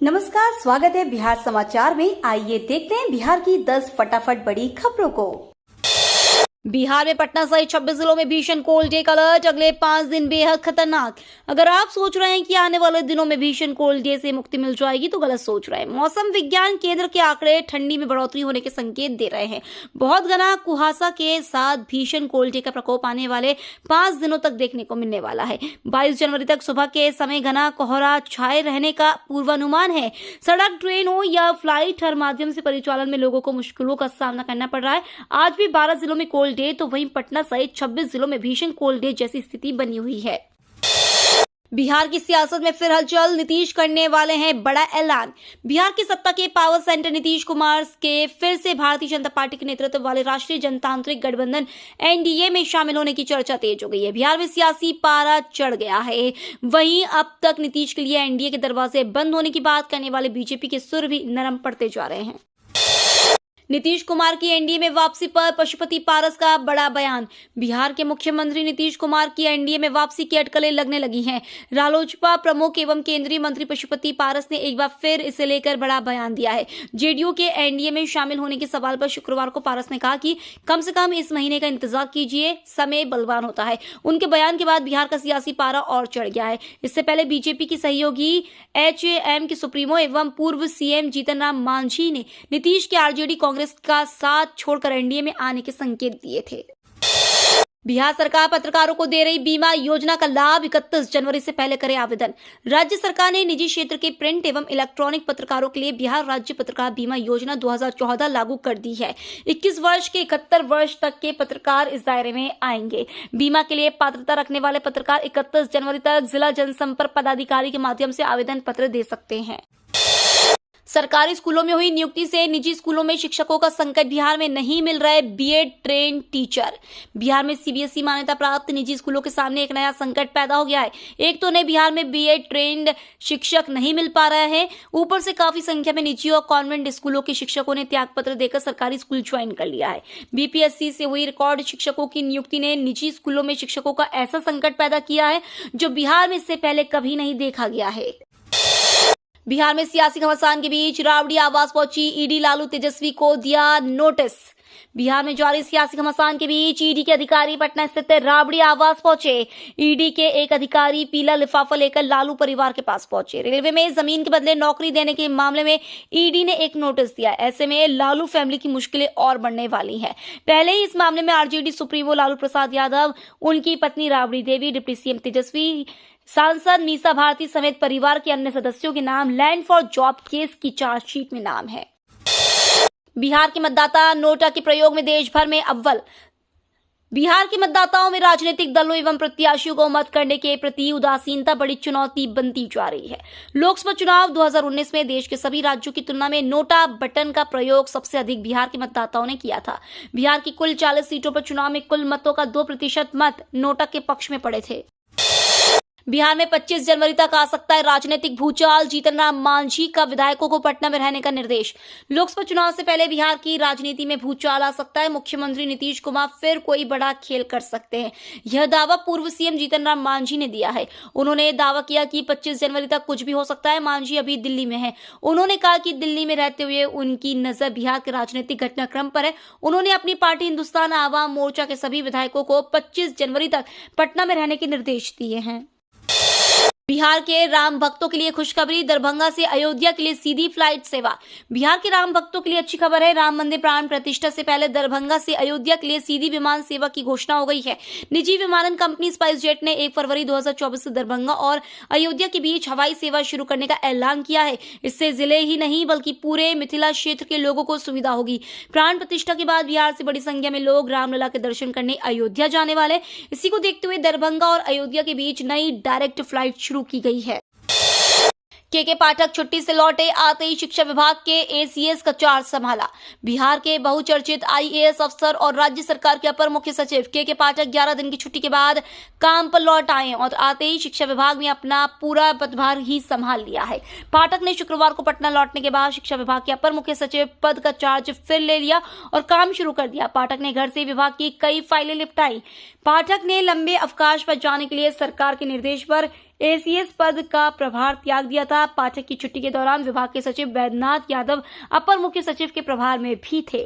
नमस्कार, स्वागत है बिहार समाचार में। आइए देखते हैं बिहार की 10 फटाफट बड़ी खबरों को। बिहार में पटना सहित 26 जिलों में भीषण कोल्ड डे का अलर्ट। अगले 5 दिन बेहद खतरनाक। अगर आप सोच रहे हैं कि आने वाले दिनों में भीषण कोल्ड डे से मुक्ति मिल जाएगी तो गलत सोच रहे हैं। मौसम विज्ञान केंद्र के आंकड़े ठंडी में बढ़ोतरी होने के संकेत दे रहे हैं। बहुत घना कुहासा के साथ भीषण कोल्ड डे का प्रकोप आने वाले 5 दिनों तक देखने को मिलने वाला है। 22 जनवरी तक सुबह के समय घना कोहरा छाए रहने का पूर्वानुमान है। सड़क, ट्रेन हो या फ्लाइट, हर माध्यम से परिचालन में लोगों को मुश्किलों का सामना करना पड़ रहा है। आज भी 12 जिलों में कोल्ड डे तो वहीं पटना सहित 26 जिलों में भीषण कोल्ड डे जैसी स्थिति बनी हुई है। बिहार की सियासत में फिर हलचल। नीतीश करने वाले हैं बड़ा ऐलान। बिहार की सत्ता के पावर सेंटर नीतीश कुमार के फिर से भारतीय जनता पार्टी के नेतृत्व वाले राष्ट्रीय जनतांत्रिक गठबंधन एनडीए में शामिल होने की चर्चा तेज हो गई है। बिहार में सियासी पारा चढ़ गया है। वहीं अब तक नीतीश के लिए एनडीए के दरवाजे बंद होने की बात करने वाले बीजेपी के सुर भी नरम पड़ते जा रहे हैं। नीतीश कुमार की एनडीए में वापसी पर पशुपति पारस का बड़ा बयान। बिहार के मुख्यमंत्री नीतीश कुमार की एनडीए में वापसी की अटकलें लगने लगी हैं। रालोसपा प्रमुख एवं केंद्रीय मंत्री पशुपति पारस ने एक बार फिर इसे लेकर बड़ा बयान दिया है। जेडीयू के एनडीए में शामिल होने के सवाल पर शुक्रवार को पारस ने कहा कि कम से कम इस महीने का इंतजार कीजिए, समय बलवान होता है। उनके बयान के बाद बिहार का सियासी पारा और चढ़ गया है। इससे पहले बीजेपी की सहयोगी एचएएम के सुप्रीमो एवं पूर्व सीएम जीतन राम मांझी ने नीतीश के आरजेडी कांग्रेस का साथ छोड़कर एनडीए में आने के संकेत दिए थे। बिहार सरकार पत्रकारों को दे रही बीमा योजना का लाभ। 31 जनवरी से पहले करें आवेदन। राज्य सरकार ने निजी क्षेत्र के प्रिंट एवं इलेक्ट्रॉनिक पत्रकारों के लिए बिहार राज्य पत्रकार बीमा योजना 2014 लागू कर दी है। 21 वर्ष के 71 वर्ष तक के पत्रकार इस दायरे में आएंगे। बीमा के लिए पात्रता रखने वाले पत्रकार 31 जनवरी तक जिला जनसंपर्क पदाधिकारी के माध्यम से आवेदन पत्र दे सकते हैं। सरकारी स्कूलों में हुई नियुक्ति से निजी स्कूलों में शिक्षकों का संकट। बिहार में नहीं मिल रहे बीएड ट्रेन टीचर। बिहार में सीबीएसई मान्यता प्राप्त निजी स्कूलों के सामने एक नया संकट पैदा हो गया है। एक तो उन्हें बिहार में बीएड ट्रेंड शिक्षक नहीं मिल पा रहा है, ऊपर से काफी संख्या में निजी और कॉन्वेंट स्कूलों के शिक्षकों ने त्यागपत्र देकर सरकारी स्कूल ज्वाइन कर लिया है। बीपीएससी से हुई रिकॉर्ड शिक्षकों की नियुक्ति ने निजी स्कूलों में शिक्षकों का ऐसा संकट पैदा किया है जो बिहार में इससे पहले कभी नहीं देखा गया है। बिहार में सियासी घमासान के बीच राबड़ी आवास पहुंची ईडी। लालू तेजस्वी को दिया नोटिस। बिहार में जारी सियासी घमासान के बीच ईडी के अधिकारी पटना स्थित राबड़ी आवास पहुंचे। ईडी के एक अधिकारी पीला लिफाफा लेकर लालू परिवार के पास पहुंचे। रेलवे में जमीन के बदले नौकरी देने के मामले में ईडी ने एक नोटिस दिया। ऐसे में लालू फैमिली की मुश्किलें और बढ़ने वाली हैं। पहले ही इस मामले में आरजेडी सुप्रीमो लालू प्रसाद यादव, उनकी पत्नी राबड़ी देवी, डिप्टी सीएम तेजस्वी, सांसद मीसा भारती समेत परिवार के अन्य सदस्यों के नाम लैंड फॉर जॉब केस की चार्जशीट में नाम है। बिहार के मतदाता नोटा के प्रयोग में देश भर में अव्वल। बिहार के मतदाताओं में राजनीतिक दलों एवं प्रत्याशियों को मत करने के प्रति उदासीनता बड़ी चुनौती बनती जा रही है। लोकसभा चुनाव 2019 में देश के सभी राज्यों की तुलना में नोटा बटन का प्रयोग सबसे अधिक बिहार के मतदाताओं ने किया था। बिहार की कुल 40 सीटों पर चुनाव में कुल मतों का 2% मत नोटा के पक्ष में पड़े थे। बिहार में 25 जनवरी तक आ सकता है राजनीतिक भूचाल। जीतन राम मांझी का विधायकों को पटना में रहने का निर्देश। लोकसभा चुनाव से पहले बिहार की राजनीति में भूचाल आ सकता है। मुख्यमंत्री नीतीश कुमार फिर कोई बड़ा खेल कर सकते हैं। यह दावा पूर्व सीएम जीतन राम मांझी ने दिया है। उन्होंने दावा किया कि 25 जनवरी तक कुछ भी हो सकता है। मांझी अभी दिल्ली में है। उन्होंने कहा कि दिल्ली में रहते हुए उनकी नजर बिहार के राजनीतिक घटनाक्रम पर है। उन्होंने अपनी पार्टी हिंदुस्तान आवाम मोर्चा के सभी विधायकों को 25 जनवरी तक पटना में रहने के निर्देश दिए हैं। बिहार के राम भक्तों के लिए खुशखबरी। दरभंगा से अयोध्या के लिए सीधी फ्लाइट सेवा। बिहार के राम भक्तों के लिए अच्छी खबर है। राम मंदिर प्राण प्रतिष्ठा से पहले दरभंगा से अयोध्या के लिए सीधी विमान सेवा की घोषणा हो गई है। निजी विमानन कंपनी स्पाइस जेट ने 1 फरवरी 2024 से दरभंगा और अयोध्या के बीच हवाई सेवा शुरू करने का ऐलान किया है। इससे जिले ही नहीं बल्कि पूरे मिथिला क्षेत्र के लोगों को सुविधा होगी। प्राण प्रतिष्ठा के बाद बिहार से बड़ी संख्या में लोग रामलला के दर्शन करने अयोध्या जाने वाले। इसी को देखते हुए दरभंगा और अयोध्या के बीच नई डायरेक्ट फ्लाइट शुरू की गई है। के पाठक छुट्टी से लौटे, आते ही शिक्षा विभाग के एसीएस का चार्ज संभाला। बिहार के बहुचर्चित आईएएस अफसर और राज्य सरकार के अपर मुख्य सचिव के पाठक 11 दिन की छुट्टी के बाद काम पर लौट आए और आते ही शिक्षा विभाग में अपना पूरा पदभार ही संभाल लिया है। पाठक ने शुक्रवार को पटना लौटने के बाद शिक्षा विभाग के अपर मुख्य सचिव पद का चार्ज फिर ले लिया और काम शुरू कर दिया। पाठक ने घर से विभाग की कई फाइलें निपटाई। पाठक ने लंबे अवकाश पर जाने के लिए सरकार के निर्देश पर एसीएस पद का प्रभार त्याग दिया था। पाठक की छुट्टी के दौरान विभाग के सचिव वैद्यनाथ यादव अपर मुख्य सचिव के प्रभार में भी थे।